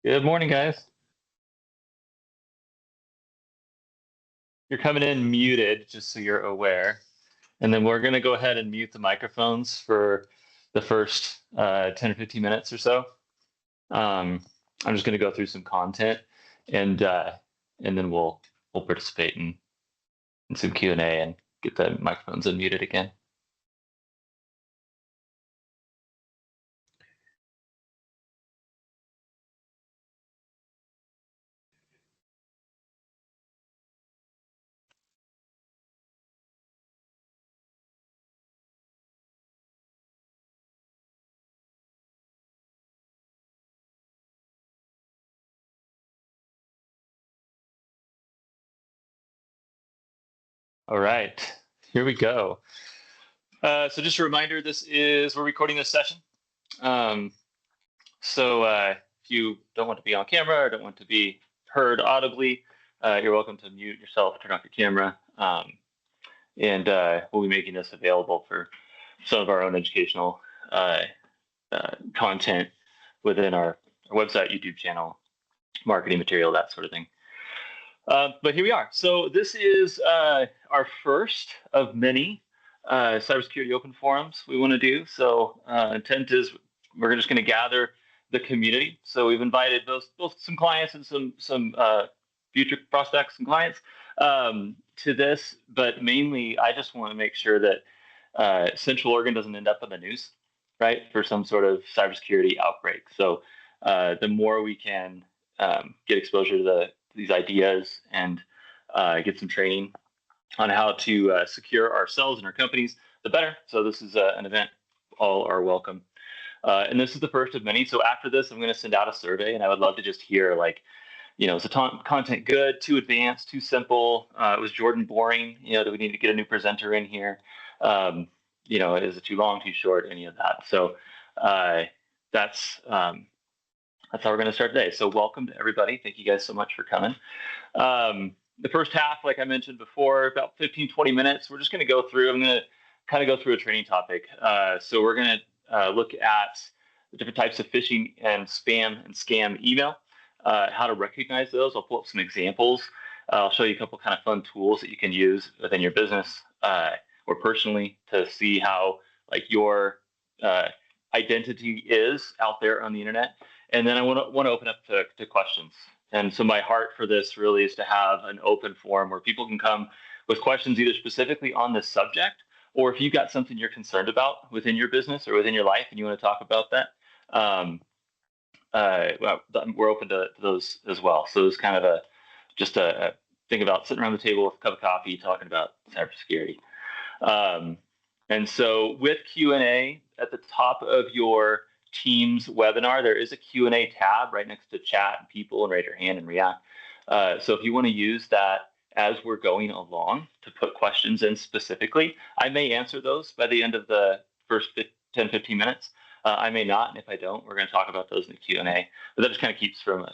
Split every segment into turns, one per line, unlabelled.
Good morning, guys. You're coming in muted, just so you're aware. And then we're going to go ahead and mute the microphones for the first 10 or 15 minutes or so. I'm just going to go through some content and then we'll participate in some Q&A and get the microphones unmuted again. All right, here we go. So just a reminder, we're recording this session. If you don't want to be on camera or don't want to be heard audibly, you're welcome to mute yourself, turn off your camera, and we'll be making this available for some of our own educational content within our website, YouTube channel, marketing material, that sort of thing. But here we are. So this is our first of many cybersecurity open forums we want to do. So intent is we're just going to gather the community. So we've invited both some clients and some future prospects and clients to this, but mainly I just want to make sure that Central Oregon doesn't end up in the news, right, for some sort of cybersecurity outbreak. So the more we can get exposure to these ideas and get some training on how to secure ourselves and our companies, the better. So this is an event all are welcome. And this is the first of many. So after this, I'm going to send out a survey, and I would love to just hear, like, is the content good, too advanced, too simple? Was Jordan boring? Do we need to get a new presenter in here? Is it too long, too short? Any of that. So that's how we're going to start today. So welcome to everybody. Thank you guys so much for coming. The first half, like I mentioned before, about 15, 20 minutes, we're just going to go through. I'm going to kind of go through a training topic. So we're going to look at the different types of phishing and spam and scam email, how to recognize those. I'll pull up some examples. I'll show you a couple kind of fun tools that you can use within your business or personally to see how your identity is out there on the internet. And then I want to open up to questions. And so my heart for this really is to have an open forum where people can come with questions either specifically on this subject, or if you've got something you're concerned about within your business or within your life and you want to talk about that, we're open to those as well. So it's kind of just a thing about sitting around the table with a cup of coffee talking about cybersecurity. And so with Q&A at the top of your Teams webinar, there is a Q&A tab right next to chat and people and raise your hand and react. So if you want to use that as we're going along to put questions in specifically, I may answer those by the end of the first 10, 15 minutes. I may not, and if I don't, we're going to talk about those in the Q&A. But that just kind of keeps from,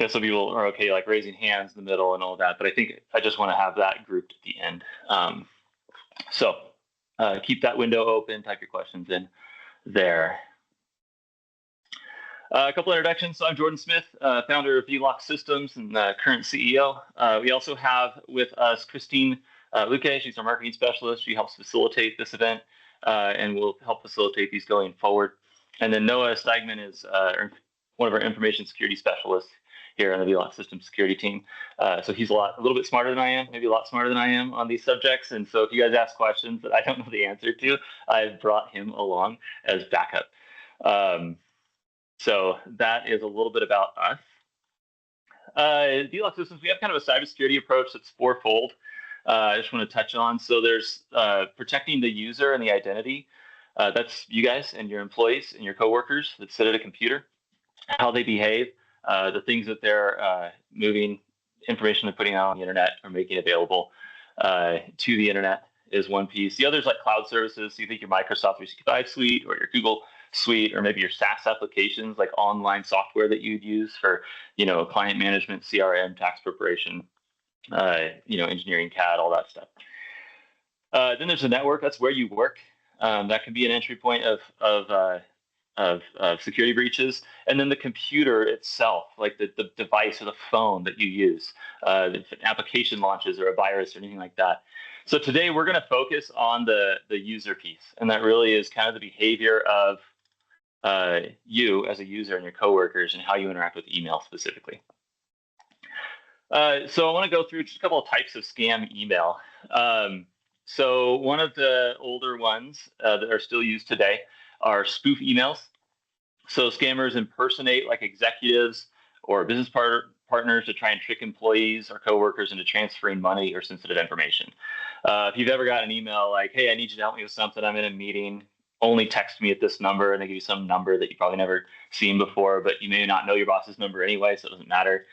some people are okay like raising hands in the middle and all that, but I think I just want to have that grouped at the end. So keep that window open, type your questions in there. A couple introductions. So I'm Jordan Smith, founder of Velox Systems and current CEO. We also have with us Christine Luque. She's our marketing specialist. She helps facilitate this event and will help facilitate these going forward. And then Noah Steigman is one of our information security specialists here on the Velox Systems security team. So he's a little bit smarter than I am, maybe a lot smarter than I am on these subjects. And so if you guys ask questions that I don't know the answer to, I've brought him along as backup. So that is a little bit about us. Velox Systems, we have kind of a cybersecurity approach that's fourfold. I just want to touch on. So there's protecting the user and the identity. That's you guys and your employees and your coworkers that sit at a computer, how they behave, the things that they're moving, information they're putting out on the internet or making available to the internet is one piece. The other is like cloud services. So you think your Microsoft 365 suite or your Google suite, or maybe your SaaS applications, like online software that you'd use for, client management, CRM, tax preparation, engineering, CAD, all that stuff. Then there's a network. That's where you work. That can be an entry point of of security breaches, and then the computer itself, like the device or the phone that you use, if an application launches or a virus or anything like that. So today we're going to focus on the user piece, and that really is kind of the behavior of you as a user and your coworkers and how you interact with email specifically. So I want to go through just a couple of types of scam email. So one of the older ones that are still used today are spoof emails. So scammers impersonate like executives or business partners to try and trick employees or coworkers into transferring money or sensitive information. If you've ever got an email like, hey, I need you to help me with something, I'm in a meeting, only text me at this number, and they give you some number that you've probably never seen before, but you may not know your boss's number anyway, so it doesn't matter.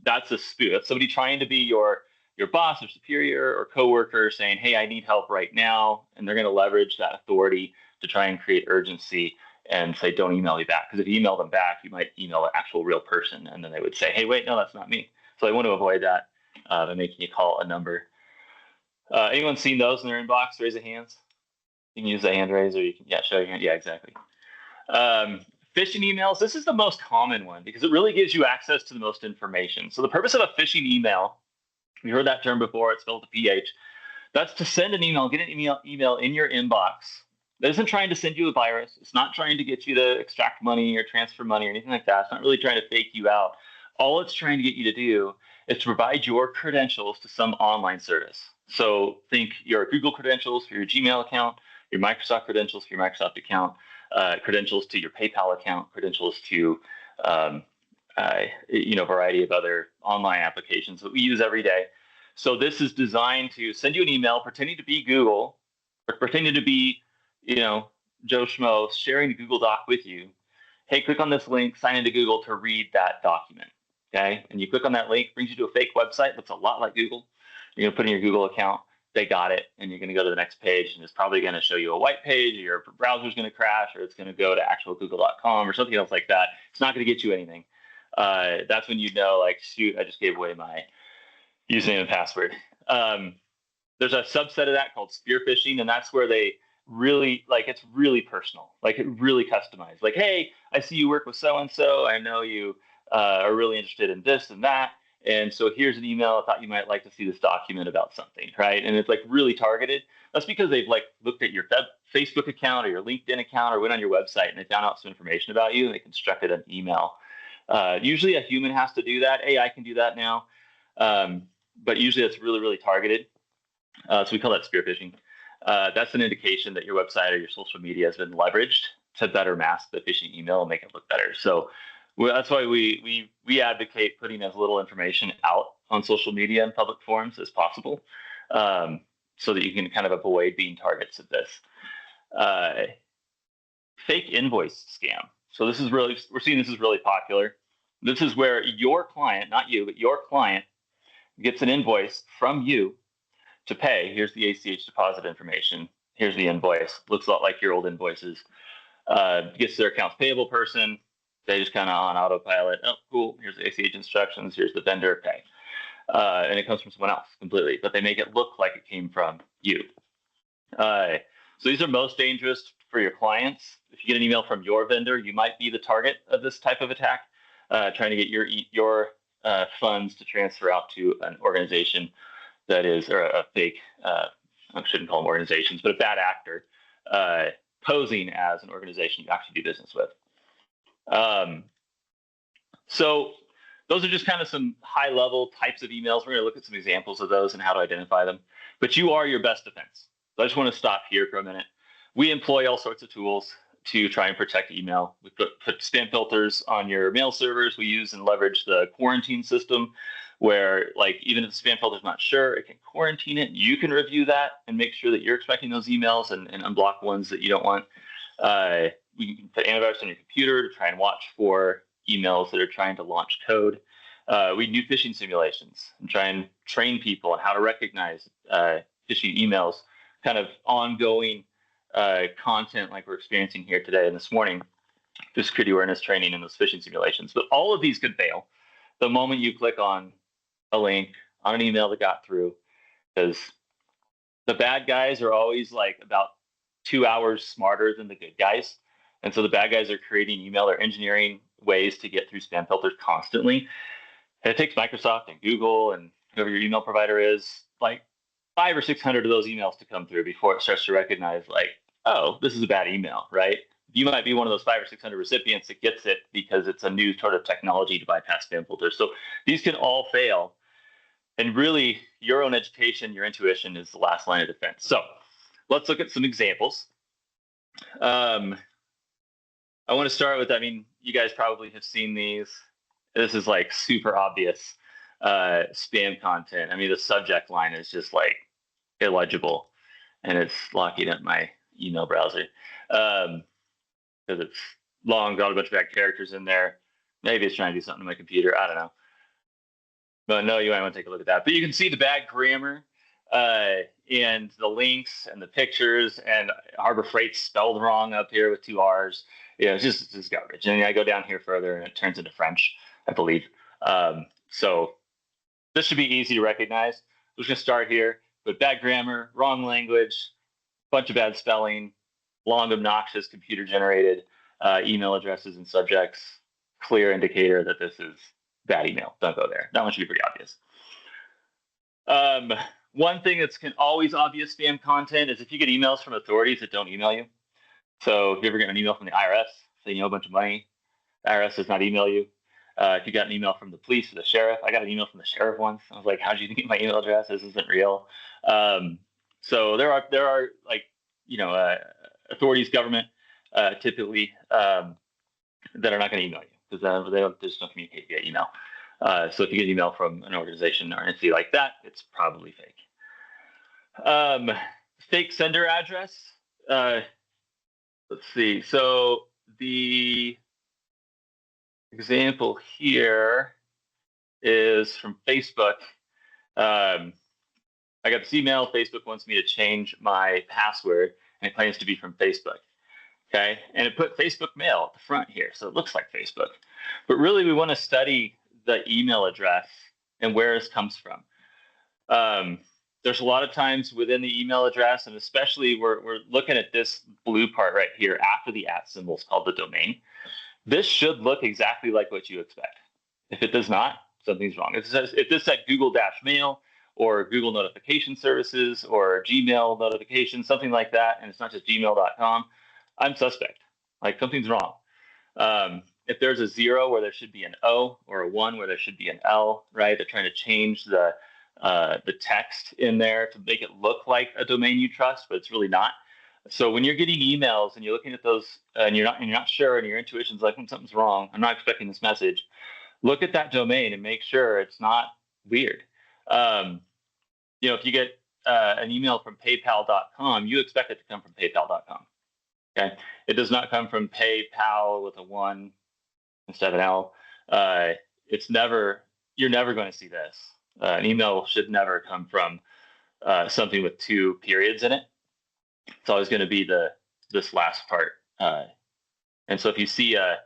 That's a spoof. That's somebody trying to be your boss or superior or coworker saying, hey, I need help right now. And they're going to leverage that authority to try and create urgency and say, don't email me back. Because if you email them back, you might email an actual real person. And then they would say, hey, wait, no, that's not me. So they want to avoid that by making you call a number. Anyone seen those in their inbox? Raise a hand. You can use the hand raise, or you can, show your hand. Yeah, exactly. Phishing emails, this is the most common one because it really gives you access to the most information. So the purpose of a phishing email, we heard that term before, it's spelled with a PH. That's to send an email, get an email in your inbox. That isn't trying to send you a virus. It's not trying to get you to extract money or transfer money or anything like that. It's not really trying to fake you out. All it's trying to get you to do is to provide your credentials to some online service. So think your Google credentials for your Gmail account, your Microsoft credentials for your Microsoft account, credentials to your PayPal account, credentials to variety of other online applications that we use every day. So this is designed to send you an email pretending to be Google, or pretending to be, Joe Schmo, sharing the Google Doc with you. Hey, click on this link, sign into Google to read that document. Okay, and you click on that link, brings you to a fake website, looks a lot like Google. You're gonna put in your Google account. They got it, and you're going to go to the next page, and it's probably going to show you a white page, or your browser's going to crash, or it's going to go to actual google.com or something else like that. It's not going to get you anything. That's when you know, like, shoot, I just gave away my username and password. There's a subset of that called spear phishing, and that's where they really, like, it's really personal, like, it really customized. Like, hey, I see you work with so-and-so. I know you are really interested in this and that. And so here's an email. I thought you might like to see this document about something, right? And it's like really targeted. That's because they've like looked at your Facebook account or your LinkedIn account or went on your website and they found out some information about you and they constructed an email. Usually a human has to do that. AI can do that now. But usually it's really, really targeted. So we call that spear phishing. That's an indication that your website or your social media has been leveraged to better mask the phishing email and make it look better. So that's why we advocate putting as little information out on social media and public forums as possible, so that you can kind of avoid being targets of this. Fake invoice scam. So we're seeing this is really popular. This is where your client, not you, but your client gets an invoice from you to pay. Here's the ACH deposit information. Here's the invoice. Looks a lot like your old invoices. Gets their accounts payable person. They just kind of on autopilot. Oh, cool. Here's the ACH instructions. Here's the vendor pay. And it comes from someone else completely, but they make it look like it came from you. So these are most dangerous for your clients. If you get an email from your vendor, you might be the target of this type of attack, trying to get your funds to transfer out to an organization that is, or a fake, I shouldn't call them organizations, but a bad actor, posing as an organization you actually do business with. So those are just kind of some high level types of emails. We're going to look at some examples of those and how to identify them, but you are your best defense. So I just want to stop here for a minute. We employ all sorts of tools to try and protect email. We put spam filters on your mail servers. We use and leverage the quarantine system where, like, even if the spam filter is not sure, it can quarantine it. You can review that and make sure that you're expecting those emails and unblock ones that you don't want. We can put antivirus on your computer to try and watch for emails that are trying to launch code. We do phishing simulations and try and train people on how to recognize phishing emails, kind of ongoing content like we're experiencing here today and this morning, through security awareness training and those phishing simulations. But all of these could fail the moment you click on a link on an email that got through, because the bad guys are always like about 2 hours smarter than the good guys. And so the bad guys are creating email or engineering ways to get through spam filters constantly. And it takes Microsoft and Google and whoever your email provider is, like 500 or 600 of those emails to come through before it starts to recognize, like, oh, this is a bad email, right? You might be one of those 500 or 600 recipients that gets it because it's a new sort of technology to bypass spam filters. So these can all fail. And really, your own education, your intuition is the last line of defense. So let's look at some examples. I want to start with, I mean, you guys probably have seen these. This is like super obvious spam content. I mean, the subject line is just like illegible, and it's locking up my email browser because it's long, got a bunch of bad characters in there. Maybe it's trying to do something to my computer. I don't know. But no, you might want to take a look at that. But you can see the bad grammar and the links and the pictures, and Harbor Freight spelled wrong up here with 2 R's. Yeah, it's just garbage. And I go down here further, and it turns into French, I believe. So this should be easy to recognize. We're just going to start here with bad grammar, wrong language, bunch of bad spelling, long, obnoxious, computer-generated email addresses and subjects. Clear indicator that this is bad email. Don't go there. That one should be pretty obvious. One thing that's always obvious spam content is if you get emails from authorities that don't email you. So if you ever get an email from the IRS saying you owe a bunch of money, the IRS does not email you. If you got an email from the police or the sheriff, I got an email from the sheriff once. I was like, "How did you get my email address? This isn't real." So there are like authorities, government, typically that are not going to email you because they just don't communicate via email. So if you get an email from an organization or an entity like that, it's probably fake. Fake sender address. Let's see. So the example here is from Facebook. I got this email. Facebook wants me to change my password, and it claims to be from Facebook. Okay, and it put Facebook Mail at the front here, so it looks like Facebook. But really, we want to study the email address and where this comes from. There's a lot of times within the email address, and especially we're looking at this blue part right here after the @ symbol is called the domain. This should look exactly like what you expect. If it does not, something's wrong. If this said Google-Mail or Google Notification Services or Gmail notifications, something like that, and it's not just gmail.com, I'm suspect. Like something's wrong. If there's a 0 where there should be an O or a 1 where there should be an L, right? They're trying to change the text in there to make it look like a domain you trust, but it's really not. So when you're getting emails and you're looking at those and you're not sure and your intuition's like, something's wrong, I'm not expecting this message, look at that domain and make sure it's not weird. If you get an email from paypal.com, you expect it to come from paypal.com. Okay, it does not come from PayPal with a 1 instead of an L. You're never going to see this. An email should never come from something with 2 periods in it. It's always going to be this last part. And so if you see a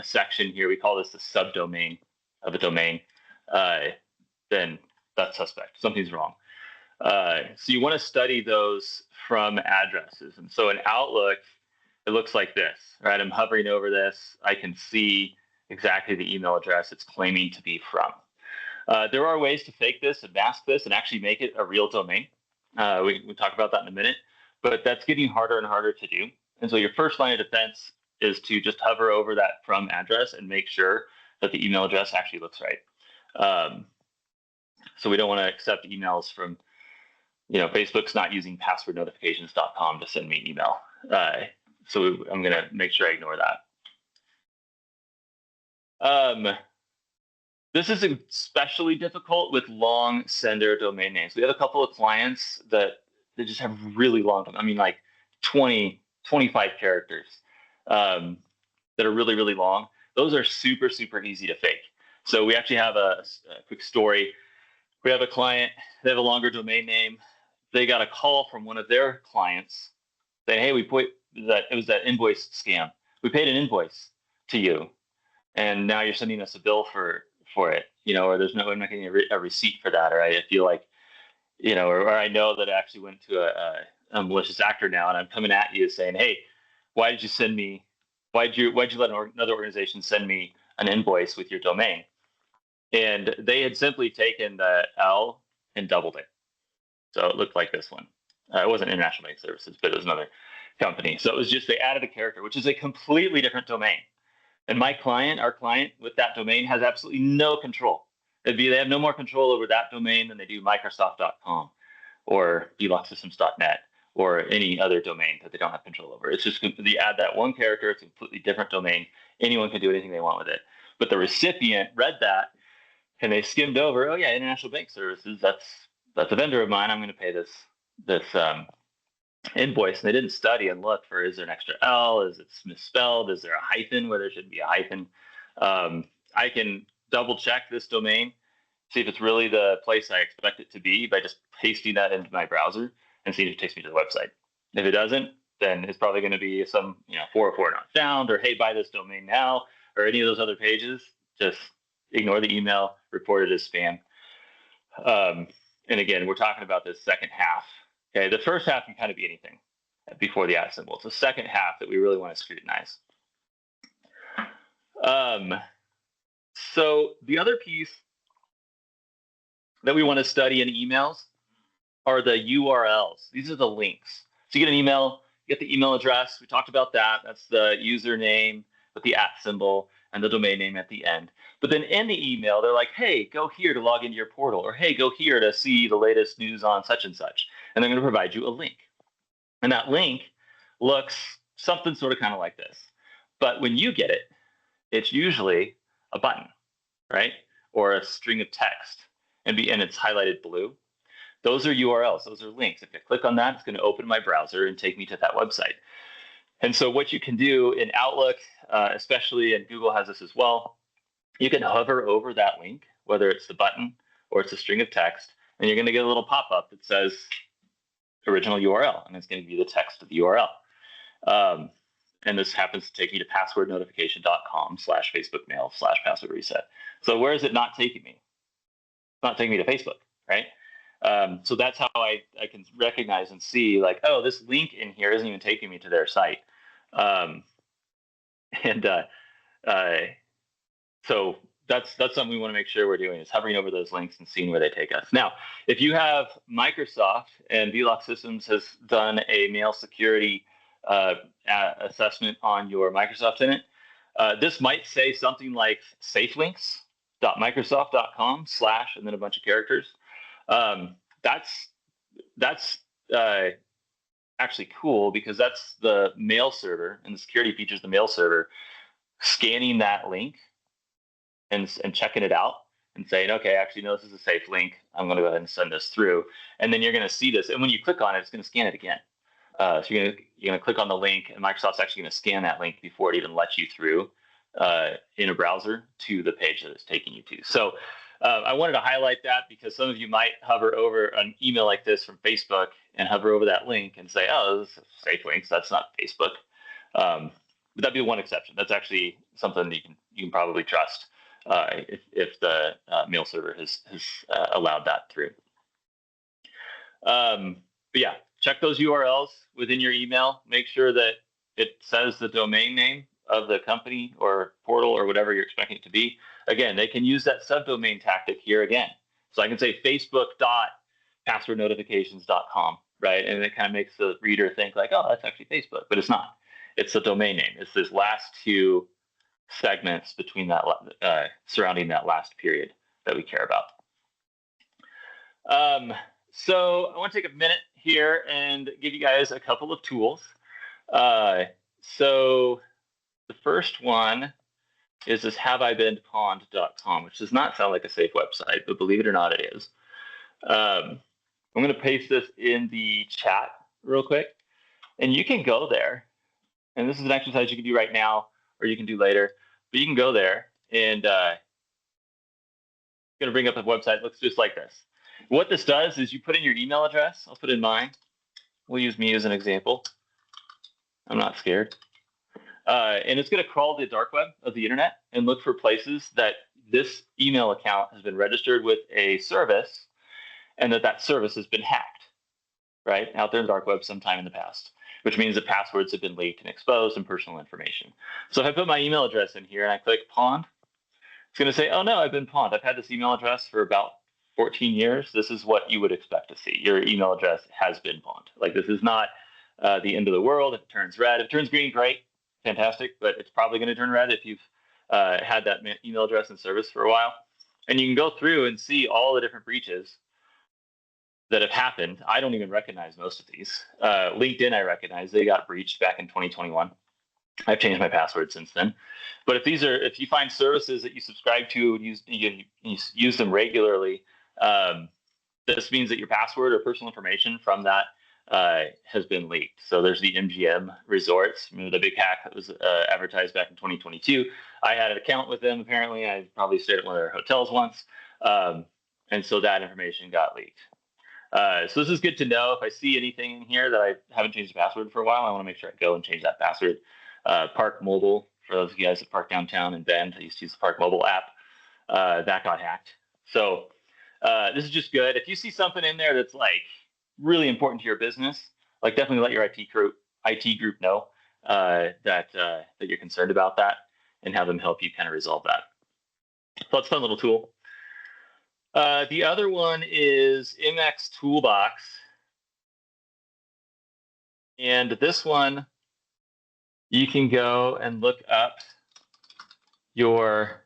section here, we call this the subdomain of a domain, then that's suspect. Something's wrong. So you want to study those from addresses. And so in Outlook, it looks like this, right? I'm hovering over this. I can see exactly the email address it's claiming to be from. There are ways to fake this and mask this and actually make it a real domain. We talk about that in a minute, but that's getting harder and harder to do. And so your first line of defense is to just hover over that from address and make sure that the email address actually looks right. So we don't want to accept emails from, Facebook's not using passwordnotifications.com to send me an email. So I'm going to make sure I ignore that. This is especially difficult with long sender domain names. We have a couple of clients that they just have really long, like 20, 25 characters that are really, really long. Those are super, super easy to fake. So we actually have a quick story. We have a client, they have a longer domain name. They got a call from one of their clients saying, "Hey, it was that invoice scam. We paid an invoice to you, and now you're sending us a bill for it, or I'm not getting a receipt for that, or I feel like, or I know that it actually went to a malicious actor now, and I'm coming at you saying, hey, why did you send me why'd you let another organization send me an invoice with your domain? And they had simply taken the L and doubled it. So it looked like this one. It wasn't International Bank Services, but it was another company. So it was just, they added a character, which is a completely different domain. And our client with that domain has absolutely no control. They have no more control over that domain than they do Microsoft.com or VeloxSystems.net or any other domain that they don't have control over. It's just, they add that one character, it's a completely different domain. Anyone can do anything they want with it. But the recipient read that and they skimmed over, oh yeah, International Bank Services, that's a vendor of mine. I'm going to pay this invoice. And they didn't study and look for, is there an extra L? Is it misspelled? Is there a hyphen where there should be a hyphen? I can double check this domain, see if it's really the place I expect it to be by just pasting that into my browser and see if it takes me to the website. If it doesn't, then it's probably going to be some 404 not found, or hey, buy this domain now, or any of those other pages. Just ignore the email, report it as spam. And again, we're talking about this second half. Okay, the first half can kind of be anything before the @ symbol. It's the second half that we really want to scrutinize. So the other piece that we want to study in emails are the URLs. These are the links. So you get an email, you get the email address. We talked about that. That's the username with the @ symbol and the domain name at the end. But then in the email, they're like, hey, go here to log into your portal, or hey, go here to see the latest news on such and such. And they're going to provide you a link. And that link looks something sort of kind of like this. But when you get it, it's usually a button, right? Or a string of text, and it's highlighted blue. Those are URLs. Those are links. If I click on that, it's going to open my browser and take me to that website. And so what you can do in Outlook, especially, and Google has this as well, you can hover over that link, whether it's the button or it's a string of text, and you're going to get a little pop-up that says original URL, and it's going to be the text of the URL. And this happens to take me to passwordnotification.com/Facebook-mail/password reset. So where is it not taking me? It's not taking me to Facebook, right? So that's how I can recognize and see, like, oh, this link in here isn't even taking me to their site. So that's something we want to make sure we're doing, is hovering over those links and seeing where they take us. Now, if you have Microsoft, and Velox Systems has done a mail security assessment on your Microsoft tenant, this might say something like safelinks.microsoft.com/ and then a bunch of characters. That's actually cool, because that's the mail server, and the security features the mail server scanning that link and checking it out and saying, okay, actually, no, this is a safe link. I'm going to go ahead and send this through. And then you're going to see this. And when you click on it, it's going to scan it again. So you're going to click on the link, and Microsoft's actually going to scan that link before it even lets you through in a browser to the page that it's taking you to. So I wanted to highlight that, because some of you might hover over an email like this from Facebook and hover over that link and say, oh, this is safe links. That's not Facebook. But that'd be one exception. That's actually something that you can probably trust if the mail server has allowed that through. But yeah, check those URLs within your email. Make sure that it says the domain name of the company or portal or whatever you're expecting it to be. Again, they can use that subdomain tactic here again. So I can say facebook.passwordnotifications.com, right? And it kind of makes the reader think like, oh, that's actually Facebook, but it's not. It's the domain name. It's this last two segments between that surrounding that last period that we care about. So I want to take a minute here and give you guys a couple of tools. So the first one is this haveibeenpwned.com, which does not sound like a safe website, but believe it or not, it is. I'm going to paste this in the chat real quick, and you can go there. And this is an exercise you can do right now, or you can do later. But you can go there, and going to bring up a website that looks just like this. What this does is you put in your email address. I'll put in mine. We'll use me as an example. I'm not scared. And it's going to crawl the dark web of the internet and look for places that this email account has been registered with a service, and that service has been hacked, right, out there in the dark web sometime in the past. which means that passwords have been leaked and exposed and personal information. So if I put my email address in here and I click pawned, it's going to say, oh no, I've been pawned. I've had this email address for about 14 years. This is what you would expect to see. Your email address has been pawned. Like, this is not the end of the world if it turns red. If it turns green, great, fantastic, but it's probably going to turn red if you've had that email address in service for a while. And you can go through and see all the different breaches that have happened. I don't even recognize most of these. LinkedIn, I recognize. They got breached back in 2021. I've changed my password since then. But if you find services that you subscribe to and you use them regularly, this means that your password or personal information from that has been leaked. So there's the MGM resorts. The big hack that was advertised back in 2022. I had an account with them, apparently. I probably stayed at one of their hotels once. And so that information got leaked. So this is good to know. If I see anything in here that I haven't changed the password for a while, I want to make sure I go and change that password. Park Mobile, for those of you guys that park downtown in Bend, I used to use the Park Mobile app. That got hacked. So this is just good. If you see something in there that's like really important to your business, like definitely let your IT group know that you're concerned about that, and have them help you kind of resolve that. So it's a fun little tool. The other one is MX Toolbox. And this one, you can go and look up your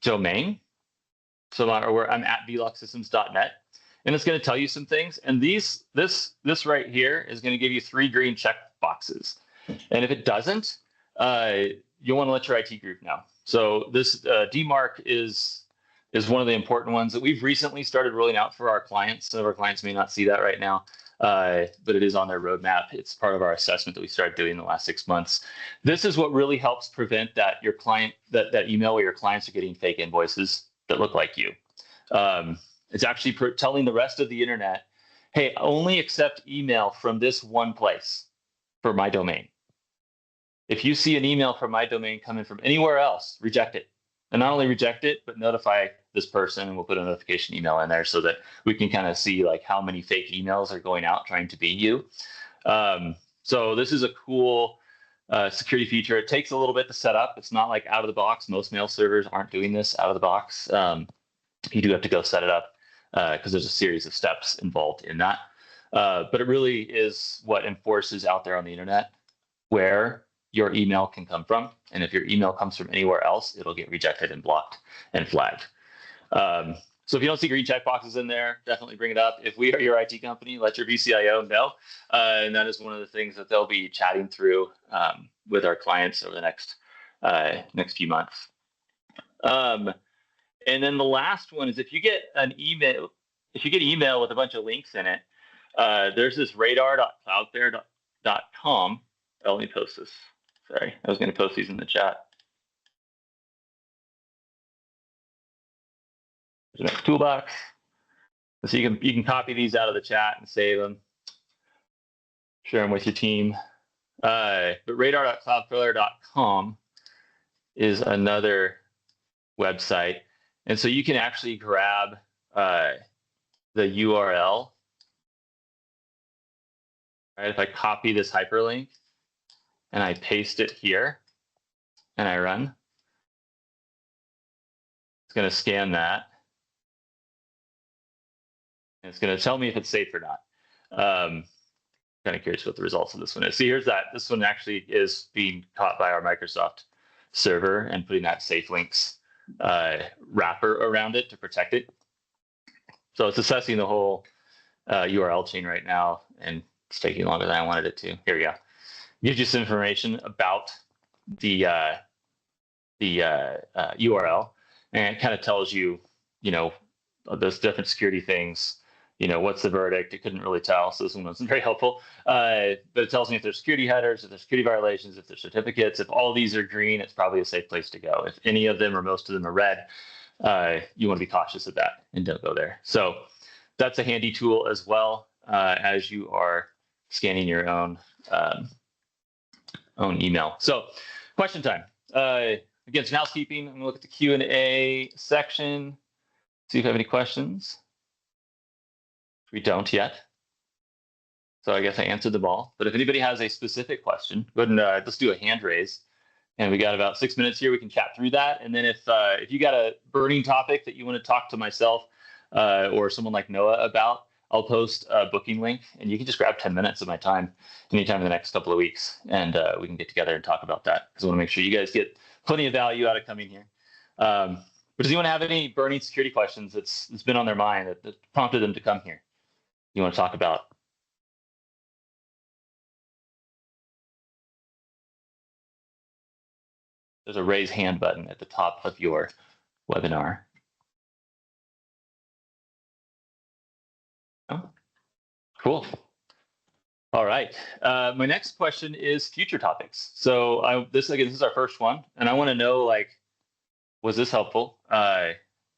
domain. So I'm at veloxsystems.net, and it's going to tell you some things. And this right here is going to give you 3 green check boxes. And if it doesn't, you'll want to let your IT group know. So this DMARC is one of the important ones that we've recently started rolling out for our clients. Some of our clients may not see that right now, but it is on their roadmap. It's part of our assessment that we started doing in the last 6 months. This is what really helps prevent that your client, that email where your clients are getting fake invoices that look like you. It's actually telling the rest of the internet, hey, only accept email from this one place for my domain. If you see an email from my domain coming from anywhere else, reject it. And not only reject it, but notify this person, and we'll put a notification email in there so that we can kind of see like how many fake emails are going out trying to be you. So this is a cool security feature. It takes a little bit to set up. It's not like out of the box. Most mail servers aren't doing this out of the box. You do have to go set it up because there's a series of steps involved in that. But it really is what enforces out there on the internet where your email can come from. And if your email comes from anywhere else, it'll get rejected and blocked and flagged. So if you don't see green check boxes in there, definitely bring it up. If we are your IT company, let your VCIO know. And that is one of the things that they'll be chatting through with our clients over the next few months. And then the last one is if you get email with a bunch of links in it, there's this radar.cloudflare.com. Let me post this. Sorry, I was going to post these in the chat. There's a next toolbox. So you can copy these out of the chat and save them. Share them with your team. But radar.cloudflare.com is another website. And so you can actually grab the URL. Right, if I copy this hyperlink and I paste it here and I run, it's going to scan that. And it's going to tell me if it's safe or not. Kind of curious what the results of this one is. See, here's that. This one actually is being caught by our Microsoft server and putting that safe links wrapper around it to protect it. So it's assessing the whole URL chain right now, and it's taking longer than I wanted it to. Here we go. Gives you some information about the URL, and it kind of tells you, those different security things. What's the verdict? It couldn't really tell, so this one wasn't very helpful. But it tells me if there's security headers, if there's security violations, if there's certificates. If all these are green, it's probably a safe place to go. If any of them or most of them are red, you want to be cautious of that and don't go there. So that's a handy tool as well as you are scanning your own email. So question time. Again, some housekeeping. I'm going to look at the Q&A section, see if I have any questions. We don't yet. So I guess I answered them all. But if anybody has a specific question, go ahead and let's do a hand raise. And we got about 6 minutes here. We can chat through that. And then if you got a burning topic that you want to talk to myself or someone like Noah about, I'll post a booking link, and you can just grab 10 minutes of my time anytime in the next couple of weeks, and we can get together and talk about that, because I want to make sure you guys get plenty of value out of coming here. But does anyone have any burning security questions that's been on their mind that prompted them to come here? You want to talk about? There's a raise hand button at the top of your webinar. Oh, cool. All right. My next question is future topics. So this is our first one, and I want to know, like, was this helpful?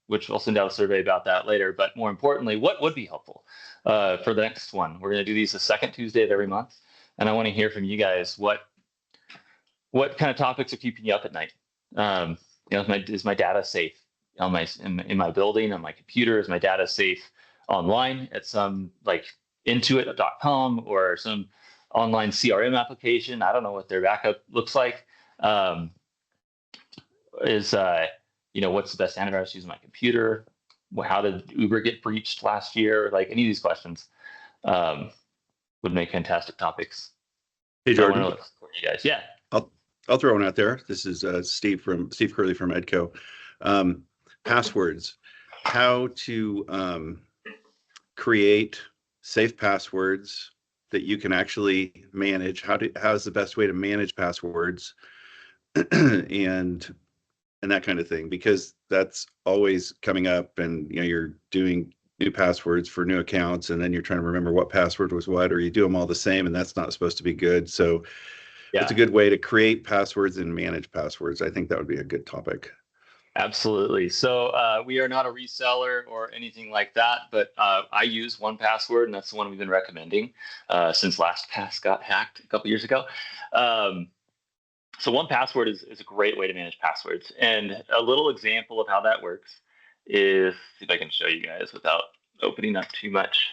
Which I'll send out a survey about that later. But more importantly, what would be helpful for the next one? We're going to do these the second Tuesday of every month, and I want to hear from you guys what kind of topics are keeping you up at night. Is my data safe in my building, on my computer? Is my data safe online at some like intuit.com or some online CRM application? I don't know what their backup looks like. What's the best antivirus to use on my computer? How did Uber get breached last year? Like, any of these questions would make fantastic topics.
Hey, Jordan.
You guys. Yeah.
I'll throw one out there. This is Steve Curley from Edco. Passwords. How to create safe passwords that you can actually manage. How's the best way to manage passwords and that kind of thing, because that's always coming up, and you're doing new passwords for new accounts, and then you're trying to remember what password was what, or you do them all the same, and that's not supposed to be good. So it's a good way to create passwords and manage passwords. I think that would be a good topic.
Absolutely. So we are not a reseller or anything like that, but I use 1Password, and that's the one we've been recommending since LastPass got hacked a couple years ago. So 1Password is a great way to manage passwords. And a little example of how that works is, see if I can show you guys without opening up too much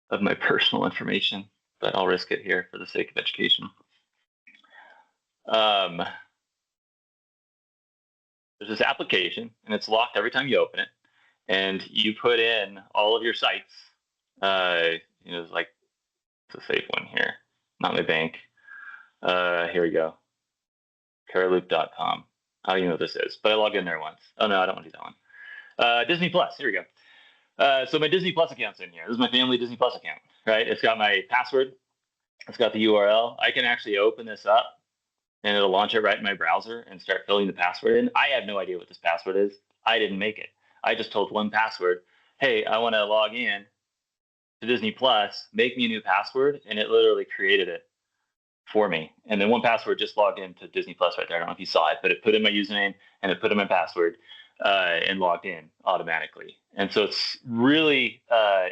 of my personal information, but I'll risk it here for the sake of education. There's this application, and it's locked every time you open it, and you put in all of your sites. It's like, it's a safe one here, not my bank. Here we go, paraloop.com. I don't even know what this is, but I logged in there once. Oh no, I don't want to do that one. Disney Plus, here we go. So my Disney Plus account's in here. This is my family Disney Plus account, right? It's got my password. It's got the URL. I can actually open this up, and it'll launch it right in my browser and start filling the password in. I have no idea what this password is. I didn't make it. I just told 1Password, hey, I want to log in to Disney Plus, make me a new password, and it literally created it for me. And then 1Password just logged into Disney Plus right there. I don't know if you saw it, but it put in my username and it put in my password and logged in automatically. And so it's really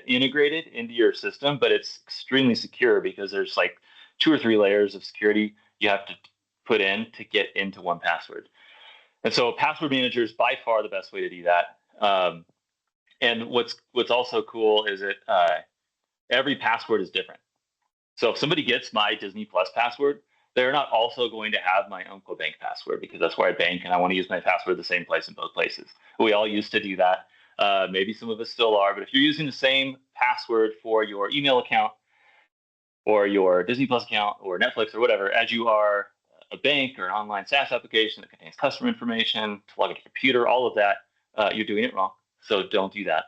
integrated into your system, but it's extremely secure because there's like 2 or 3 layers of security you have to put in to get into 1Password. And so password manager is by far the best way to do that. And what's also cool is that every password is different. So if somebody gets my Disney Plus password, they're not also going to have my Umpqua Bank password, because that's where I bank and I want to use my password the same place in both places. We all used to do that. Maybe some of us still are, but if you're using the same password for your email account or your Disney Plus account or Netflix or whatever, as you are a bank or an online SaaS application that contains customer information to log into your computer, all of that, you're doing it wrong. So don't do that.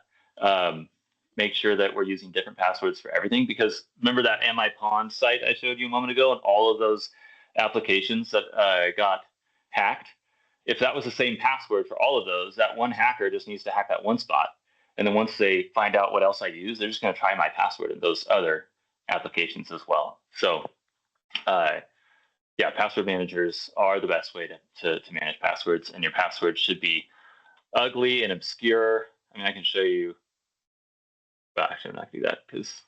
Make sure that we're using different passwords for everything, because remember that Am I Pawned site I showed you a moment ago, and all of those applications that got hacked? If that was the same password for all of those, that one hacker just needs to hack that one spot. And then once they find out what else I use, they're just going to try my password in those other applications as well. So password managers are the best way to manage passwords, and your passwords should be ugly and obscure. I mean, I can show you. Well, actually, I'm not going to do that because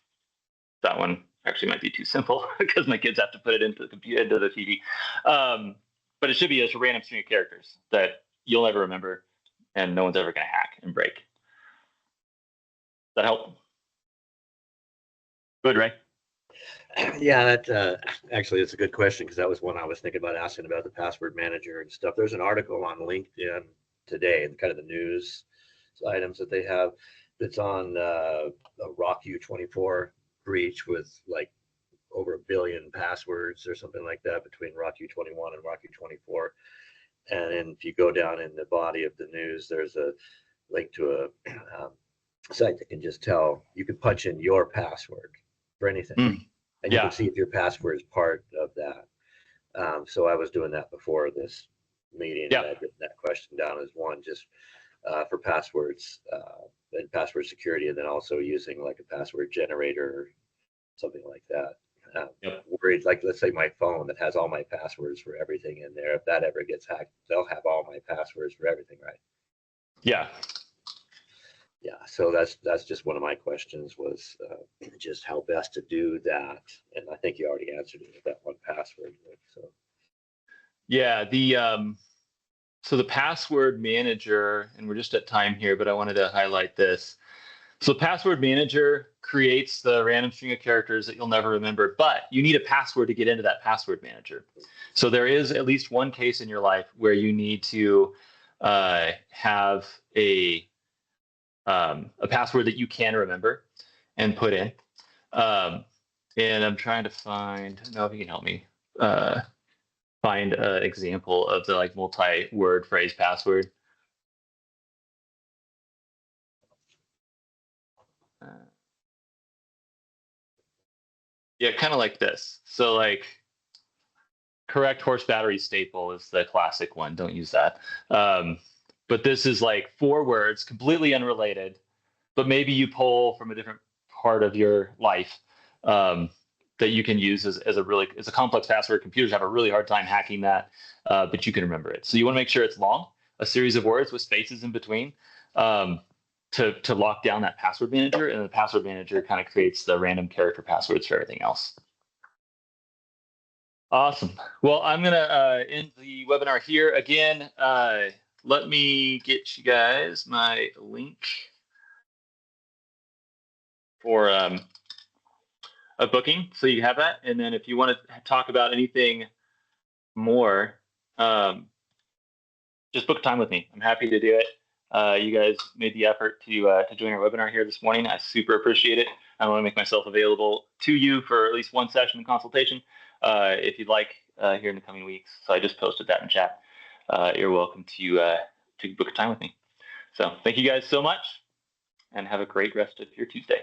that one actually might be too simple because my kids have to put it into the computer, into the TV. But it should be just a random string of characters that you'll never remember and no one's ever going to hack and break. Does that help? Good, Ray?
Yeah, that actually it's a good question because that was one I was thinking about asking about the password manager and stuff. There's an article on LinkedIn today and kind of the news items that they have that's on a RockU24 breach with like over 1 billion passwords or something like that between RockU21 and RockU24. And then if you go down in the body of the news, there's a link to a site that can just tell you can punch in your password for anything, and you can
Yeah.
see if your password is part of that. So I was doing that before this meeting,
Yeah.
and I'd written that question down as one just for passwords and password security, and then also using like a password generator or something like that.
Yep.
Worried, like let's say my phone that has all my passwords for everything in there. If that ever gets hacked, they'll have all my passwords for everything, right?
Yeah.
Yeah, so that's just one of my questions was just how best to do that, and I think you already answered it with that one password. So
Yeah. So the password manager, and we're just at time here, but I wanted to highlight this. So password manager creates the random string of characters that you'll never remember, but you need a password to get into that password manager. So there is at least one case in your life where you need to have a password that you can remember and put in. And I'm trying to find, I don't know if you can help me find an example of the like multi-word phrase password. Uh, yeah, kind of like this. So like correct horse battery staple is the classic one. Don't use that. But this is like 4 words, completely unrelated, but maybe you pull from a different part of your life that you can use as a complex password. Computers have a really hard time hacking that, but you can remember it. So you want to make sure it's long, a series of words with spaces in between, to lock down that password manager, and the password manager kind of creates the random character passwords for everything else. Awesome. Well, I'm going to end the webinar here. Again, let me get you guys my link for a booking, so you have that. And then if you want to talk about anything more, just book time with me. I'm happy to do it. You guys made the effort to join our webinar here this morning. I super appreciate it. I want to make myself available to you for at least one session in consultation if you'd like here in the coming weeks. So I just posted that in chat. You're welcome to book a time with me. So thank you guys so much, and have a great rest of your Tuesday.